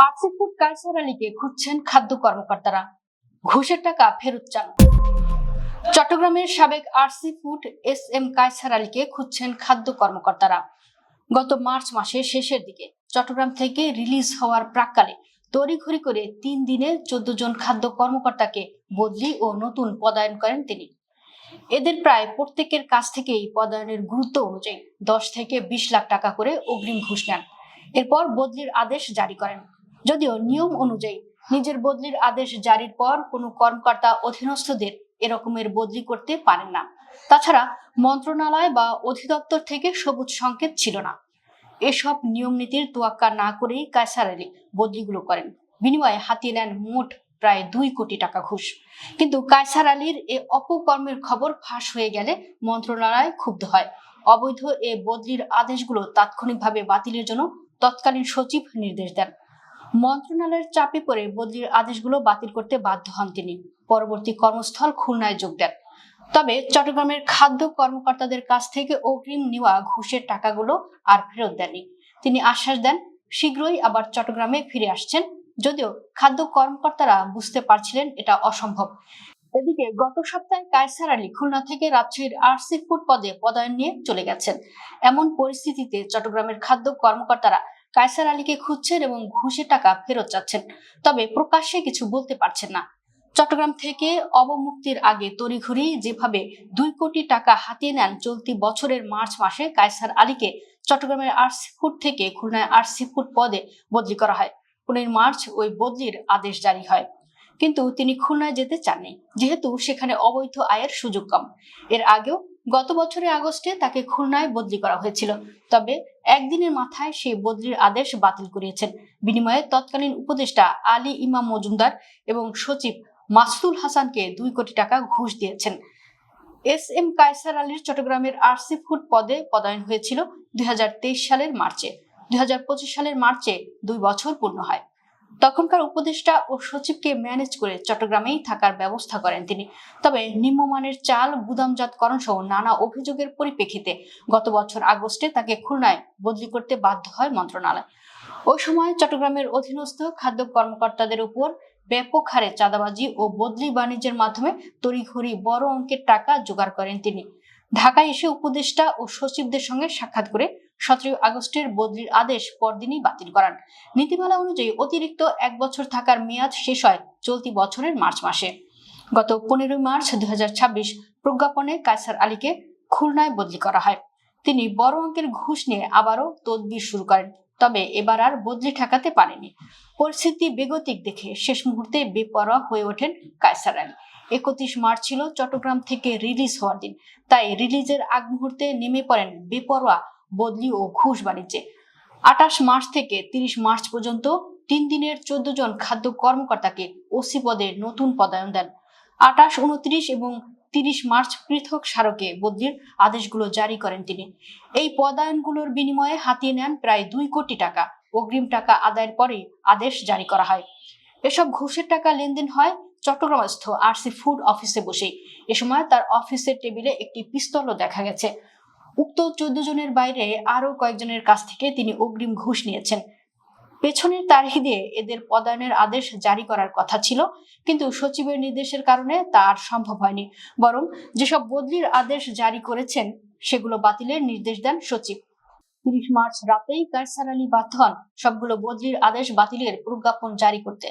RC food Kaiser আলীকে খুঁজছেন খাদ্য কর্মকর্তারা, ঘুষের টাকা ফেরত চান। চট্টগ্রামের সাবেক আরসি ফুড এস কায়সার আলীকে খুঁজছেন খাদ্য কর্মকর্তারা। গত মার্চ মাসের শেষের দিকে চট্টগ্রাম থেকে রিলিজ হওয়ার প্রাক্কালে তড়িঘড়ি করে 3 দিনে 14 জন খাদ্য কর্মকর্তাকে বদলি ও নতুন পদায়ন করেন তিনি। এদের প্রায় প্রত্যেকের কাছ থেকেই পদায়নের গুরুত্ব অনুযায়ী 10 থেকে 20 লাখ টাকা করে অগ্রিম ঘুষ নেন। এরপর বদলির আদেশ জারি করেন। যদিও নিয়ম অনুযায়ী নিজের বদলির আদেশ জারির পর কোনো কর্মকর্তা অধীনস্থদের এরকমের বদলি করতে পারেন না। তাছাড়া মন্ত্রণালয় বা অধিদপ্তর থেকে সবুজ সংকেত ছিল না। এসব নিয়ম নীতির তোয়াক্কা না করেই কায়সার আলী বদলিগুলো করেন। বিনিময়ে হাতিয়ে নেন মোট প্রায় 2 কোটি টাকা ঘুষ। কিন্তু কায়সার আলীর এ অপকর্মের খবর ফাঁস হয়ে গেলে মন্ত্রণালয় ক্ষুব্ধ হয়। অবৈধ এ বদলির আদেশগুলো তাৎক্ষণিকভাবে বাতিলের জন্য তৎকালীন সচিব নির্দেশ দেন। মন্ত্রণালয়ের চাপে পড়ে বদলির আদেশগুলো বাতিল করতে বাধ্য হন তিনি। পরবর্তী কর্মস্থল খুলনায় যোগ দেন। তবে চট্টগ্রামের খাদ্য কর্মকর্তাদের কাছ থেকে অগ্রিম নেওয়া ঘুষের টাকাগুলো আর ফেরত দেননি। তিনি আশ্বাস দেন শীঘ্রই আবার চট্টগ্রামে ফিরে আসছেন, যদিও খাদ্য কর্মকর্তারা বুঝতে পারছিলেন এটা অসম্ভব। এদিকে গত সপ্তাহে কায়সার আলী খুলনা থেকে রাজশাহীর আরসি ফুড পদে পদায়ন নিয়ে চলে গেছেন। এমন পরিস্থিতিতে চট্টগ্রামের খাদ্য কর্মকর্তারা কায়সার আলীকে খুঁজছেন এবং ঘুষের টাকা ফেরত চাচ্ছেন, তবে প্রকাশ্যে কিছু বলতে পারছেন না। চট্টগ্রাম থেকে অবমুক্তির আগে তড়িঘড়ি যেভাবে 2 কোটি টাকা হাতিয়ে নেন চলতি বছরের মার্চ মাসে কায়সার আলীকে চট্টগ্রামের আরসি ফুড থেকে খুলনায় আরসি ফুড পদে বদলি করা হয়। 15 মার্চ ওই বদলির আদেশ জারি হয়, কিন্তু তিনি খুলনায় যেতে চাননি, যেহেতু সেখানে অবৈধ আয়ের সুযোগ কম। এর আগেও গত বছরের আগস্টে তাকে খুলনায় বদলি করা হয়েছিল, তবে একদিনের মাথায় সেই বদলির আদেশ বাতিল করিয়েছেন। বিনিময়ে তৎকালীন উপদেষ্টা আলী ইমাম মজুমদার এবং সচিব মাসুদুল হাসানকে 2 কোটি টাকা ঘুষ দিয়েছেন। কায়সার আলীর চট্টগ্রামের আরসি ফুড পদে পদায়ন হয়েছিল 2023 সালের মার্চে। 2025 সালের মার্চে 2 বছর পূর্ণ হয়। তখনকার উপদেষ্টা ও সচিবকে ম্যানেজ করে চট্টগ্রামেই থাকার ব্যবস্থা করেন তিনি। তবে নিম্নমানের চাল গুদামজাতকরণ সহ নানা অভিযোগের পরিপ্রেক্ষিতে গত বছর আগস্টে তাকে খুলনায় বদলি করতে বাধ্য হয় মন্ত্রণালয়। ওই সময় চট্টগ্রামের অধীনস্থ খাদ্য কর্মকর্তাদের উপর ব্যাপক হারে চাঁদাবাজি ও বদলি বাণিজ্যের মাধ্যমে তড়িঘড়ি বড় অঙ্কের টাকা জোগাড় করেন তিনি। ঢাকায় এসে উপদেষ্টা ও সচিবদের সঙ্গে সাক্ষাৎ করে 17 আগস্টের বদলির আদেশ পরদিনই বাতিল করান। নীতিমালা অনুযায়ী অতিরিক্ত 1 বছর থাকার মেয়াদ শেষ হয় চলতি বছরের মার্চ মাসে। গত 15 মার্চ 2026 প্রজ্ঞাপনে কায়সার আলীকে খুলনায় বদলি করা হয়। তিনি বড় অঙ্কের ঘুষ নিয়ে আবারও তদবির শুরু করেন, তবে এবার আর বদলি ঠেকাতে পারেনি। পরিস্থিতি বেগতিক দেখে শেষ মুহূর্তে বেপরোয়া হয়ে ওঠেন কায়সার আলী। 31 মার্চ ছিল চট্টগ্রাম থেকে রিলিজ হওয়ার দিন, তাই রিলিজের আগ মুহূর্তে নেমে পড়েন বেপরোয়া বদলি ও ঘুষ বাণিজ্যে। 28 মার্চ থেকে 30 মার্চ পর্যন্ত 3 দিনের 14 জন খাদ্য কর্মকর্তাকে ওসি পদে নতুন পদায়ন দেন। 28, 29 এবং 30 মার্চ পৃথক স্মারকে বদলির আদেশগুলো জারি করেন তিনি। এই পদায়নগুলোর বিনিময়ে হাতিয়ে নেন প্রায় 2 কোটি টাকা। অগ্রিম টাকা আদায়ের পরে আদেশ জারি করা হয়। এসব ঘুষের টাকা লেনদেন হয় চট্টগ্রামস্থ আরসি ফুড অফিসে বসেই। এ সময় তার অফিসের টেবিলে একটি পিস্তলও দেখা গেছে। উক্ত 14 জনের বাইরে আরো কয়েকজনের কাছ থেকে তিনি অগ্রিম ঘুষ নিয়েছেন। পেছনের তারিখে এদের পদায়নের আদেশ জারি করার কথা ছিল, কিন্তু সচিবের নির্দেশের কারণে তা আর সম্ভব হয়নি। বরং যেসব বদলির আদেশ জারি করেছেন সেগুলো বাতিলের নির্দেশ দেন সচিব। 30 মার্চ রাতেই কায়সার আলী বাধ্য হন সবগুলো বদলির আদেশ বাতিলের প্রজ্ঞাপন জারি করতে।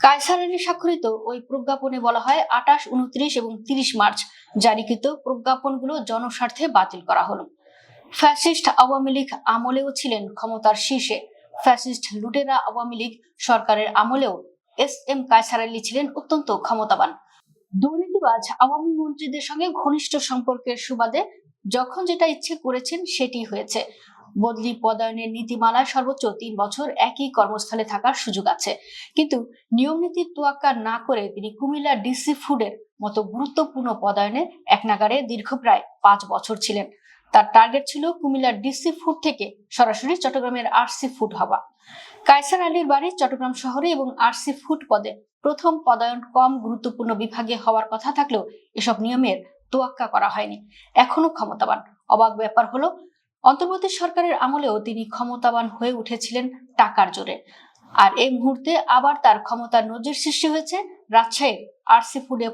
কায়সার আলী স্বাক্ষরিত ওই প্রজ্ঞাপনে বলা হয় 28, 29 এবং 30 মার্চ জারিকৃত প্রজ্ঞাপনগুলো জনস্বার্থে বাতিল করা হলো। ফ্যাসিস্ট আওয়ামী লীগ আমলেও ছিলেন ক্ষমতার শীর্ষে। ফ্যাসিস্ট লুটেরা আওয়ামী লীগ সরকারের আমলেও কায়সার আলী ছিলেন অত্যন্ত ক্ষমতাবান। দুর্নীতিবাজ আওয়ামী মন্ত্রীদের সঙ্গে ঘনিষ্ঠ সম্পর্কের সুবাদে যখন যেটা ইচ্ছে করেছেন সেটি হয়েছে। বদলি পদায়নের নীতিমালায় সর্বোচ্চ 3 বছর একই কর্মস্থলে থাকার সুযোগ আছে, কিন্তু নিয়ম নীতির তোয়াক্কা না করে তিনি কুমিল্লা ডিসি ফুডের মতো গুরুত্বপূর্ণ পদায়নে একনাগাড়ে দীর্ঘ প্রায় 5 বছর ছিলেন। তার টার্গেট ছিল কুমিল্লা ডিসি ফুড থেকে সরাসরি চট্টগ্রামের আরসি ফুড হওয়া। কায়সার আলীর বাড়ি চট্টগ্রাম শহরে এবং আরসি ফুড পদে প্রথম পদায়ন কম গুরুত্বপূর্ণ বিভাগে হওয়ার কথা থাকলেও এসব নিয়মের তোয়াক্কা করা হয়নি। এখনো ক্ষমতাবান। অবাক ব্যাপার হলো অন্তর্বর্তী সরকারের আমলেও তিনি ক্ষমতাবান হয়ে উঠেছিলেন টাকার জোরে। আর এই মুহূর্তে আবার তার ক্ষমতার নজির সৃষ্টি হয়েছে রাজশাহীর আরসি ফুডে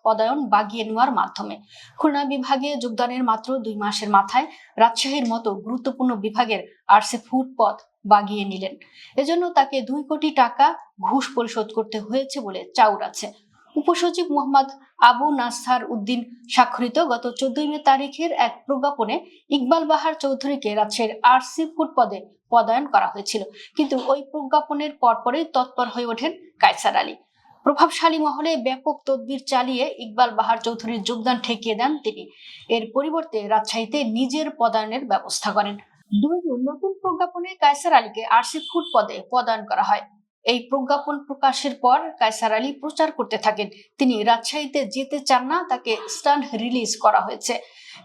পদায়ন বাগিয়ে নেওয়ার মাধ্যমে। খুলনা বিভাগে যোগদানের মাত্র 2 মাসের মাথায় রাজশাহীর মতো গুরুত্বপূর্ণ বিভাগের আরসি ফুড পদ বাগিয়ে নিলেন। এজন্য তাকে 2 কোটি টাকা ঘুষ পরিশোধ করতে হয়েছে বলে চাউর আছে। উপসচিব মোহাম্মদ আবু নাসর উদ্দিন স্বাক্ষরিত গত 14 মে তারিখের এক প্রজ্ঞাপনে ইকবাল বাহার চৌধুরীকে রাজশাহীর আরসি ফুড পদে পদায়ন করা হয়েছিল, কিন্তু ওই প্রজ্ঞাপনের পরপরই তৎপর হয়ে ওঠেন কায়সার আলী। প্রভাবশালী মহলে ব্যাপক তদবির চালিয়ে ইকবাল বাহার চৌধুরীর যোগদান ঠেকিয়ে দেন তিনি। এর পরিবর্তে রাজশাহীতে নিজের পদায়নের ব্যবস্থা করেন। 2 জুন নতুন প্রজ্ঞাপনে কায়সার আলীকে আরসি ফুড পদে পদায়ন করা হয়। এই প্রজ্ঞাপন প্রকাশের পর কায়সার আলী প্রচার করতে থাকেন তিনি রাজশাহীতে যেতে চান না, তাকে স্টান্ট রিলিজ করা হয়েছে।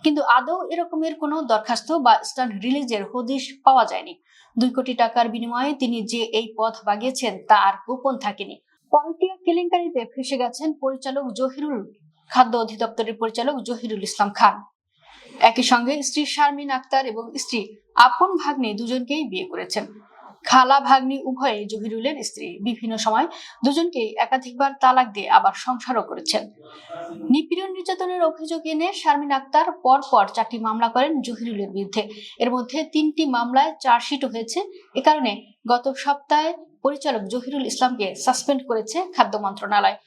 কিন্তু আদৌ এরকমের কোনো দরখাস্ত বা স্টান্ট রিলিজের হদিশ পাওয়া যায়নি। 2 কোটি টাকার বিনিময়ে তিনি যে এই পথ বাগিয়েছেন তা আর গোপন থাকেনি। পরকীয়া কেলেঙ্কারিতে ফেসে গেছেন পরিচালক জহিরুল, খাদ্য অধিদপ্তরের পরিচালক জহিরুল ইসলাম খান। একই সঙ্গে স্ত্রী শারমিন আক্তার এবং স্ত্রী আপন ভাগ্নে দুজনকেই বিয়ে করেছেন। খালা ভাগ্নি উভয়ে জহিরুলের স্ত্রী। বিভিন্ন সময় দুজনকেই একাধিকবার তালাক দিয়ে আবার সংসারও করেছেন। নিপীড়ন নির্যাতনের অভিযোগ এনে শারমিন আক্তার পরপর 4টি মামলা করেন জহিরুলের বিরুদ্ধে। এর মধ্যে 3টি মামলায় চার্জশিটও হয়েছে। এ কারণে গত সপ্তাহে পরিচালক জহিরুল ইসলামকে সাসপেন্ড করেছে খাদ্য মন্ত্রণালয়।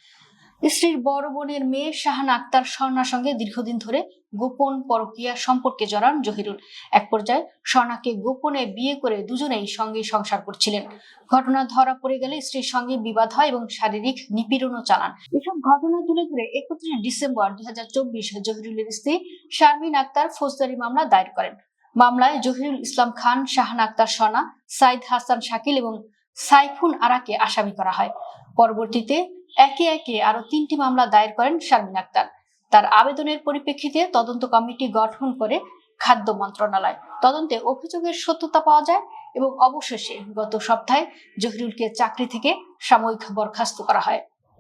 স্ত্রীর বড় বোনের মেয়ে শাহানা আক্তার স্বর্ণার সঙ্গে দীর্ঘদিন ধরে গোপন পরকীয়া সম্পর্কে জড়ান জহিরুল। এক পর্যায়ে স্বর্ণাকে গোপনে বিয়ে করে দুজনেই সঙ্গে সংসার করছিলেন। ঘটনা ধরা পড়ে গেলে স্ত্রীর সঙ্গে বিবাদ হয় এবং শারীরিক নিপীড়নও চালান। এসব ঘটনা তুলে ধরে 31 ডিসেম্বর 2024 জহিরুলের স্ত্রী শারমিন আক্তার ফৌজদারি মামলা দায়ের করেন। মামলায় জহিরুল ইসলাম খান, শাহানা আক্তার স্বর্ণা, সাইদ হাসান শাকিল এবং সাইফুন আরাকে আসামি করা হয়। পরবর্তীতে একে একে আরো 3টি মামলা দায়ের করেন শারমিন আক্তার। তার আবেদনের পরিপ্রেক্ষিতে তদন্ত কমিটি গঠন করে খাদ্য মন্ত্রণালয়। তদন্তে অভিযোগের সত্যতা পাওয়া যায় এবং অবশেষে গত সপ্তাহে জহিরুলকে চাকরি থেকে সাময়িক বরখাস্ত করা হয়।